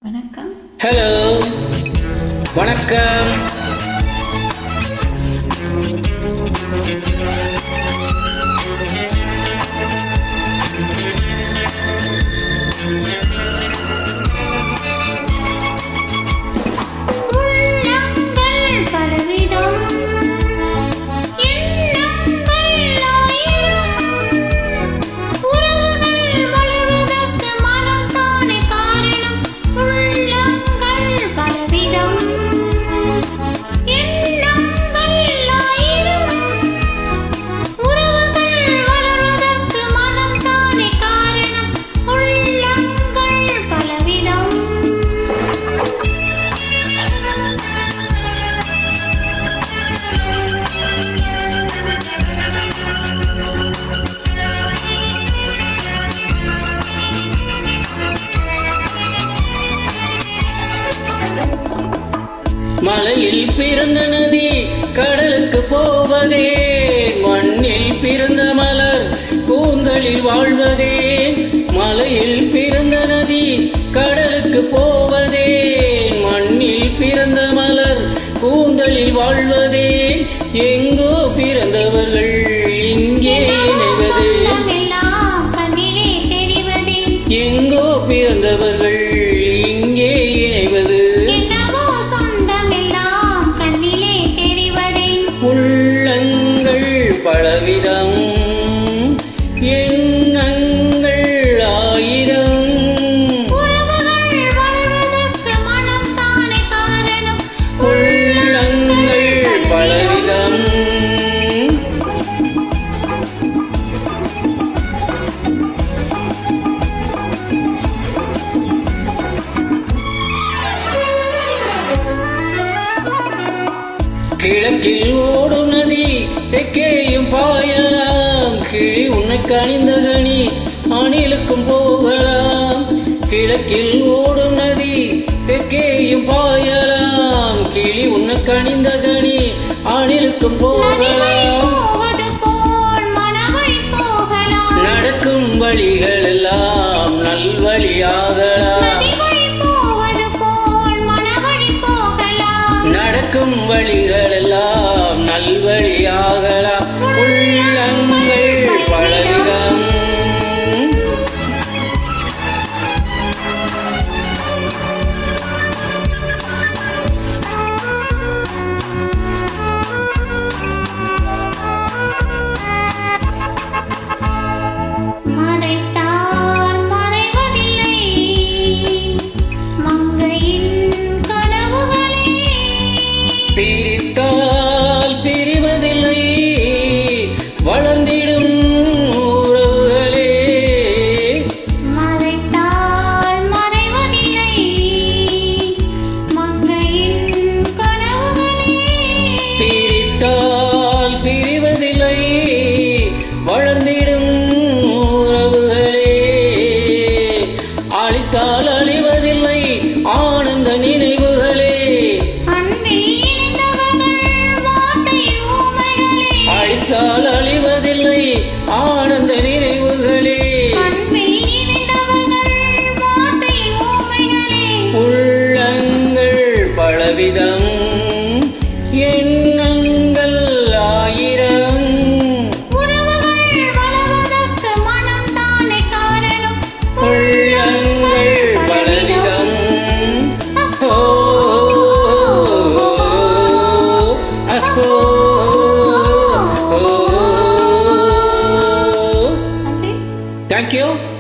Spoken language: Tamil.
வணக்கம். ஹலோ, வணக்கம். மலையில் பிறந்த நதி கடலுக்கு போவதே, மண்ணில் பிறந்த மலர் கூந்தலில் வாழ்வதே. மலையில் பிறந்த நதி கடலுக்கு போவதே, மண்ணில் பிறந்த மலர் கூந்தலில் வாழ்வதே. எங்கோ பிறந்தவர்கள் இங்கே இணைவது, எங்கோ பிறந்தவர்கள் இங்கே இணைவது. உள்ளங்கள் பலவிதம், எண்ணங்கள் ஆயிரம். உள்ளங்கள் பலவிதம், கிழக்கில் ஓடும் நதி தெற்கேயும் பாயலாம். கிளி உன்னை கனிந்த கனி அணிலுக்கும் போகலாம். கிழக்கில் ஓடும் நதி தெற்கேயும் பாயலாம். கிளி உன்னை கனிந்த கனி அணிலுக்கும் போகலாம். நடக்கும் வழிகள் எல்லாம் நல்வழியாகலாம். நடக்கும் வழிகள் எல்லாம் நல்வழியாகலாம். உள்ளங்கள் பலவிதம், பிரித்தால் பிரிவதில்லை வளர்ந்திடும் உறவுகளே. மறைத்தால் மறைவதில்லை மங்கையின் கனவுகளே. பிரித்தால் பிரிவதில்லை வளர்ந்திடும் உறவுகளே. அழித்தால் அழிவதில்லை ஆனந்த நினைவுகளே. அழித்தால் அழிவதில்லை ஆனந்த நினைவுகளே. உள்ளங்கள் பலவிதம், எண்ணங்கள் ஆயிரம். உள்ளங்கள் பலவிதம், ஓ அஹோ. Thank you.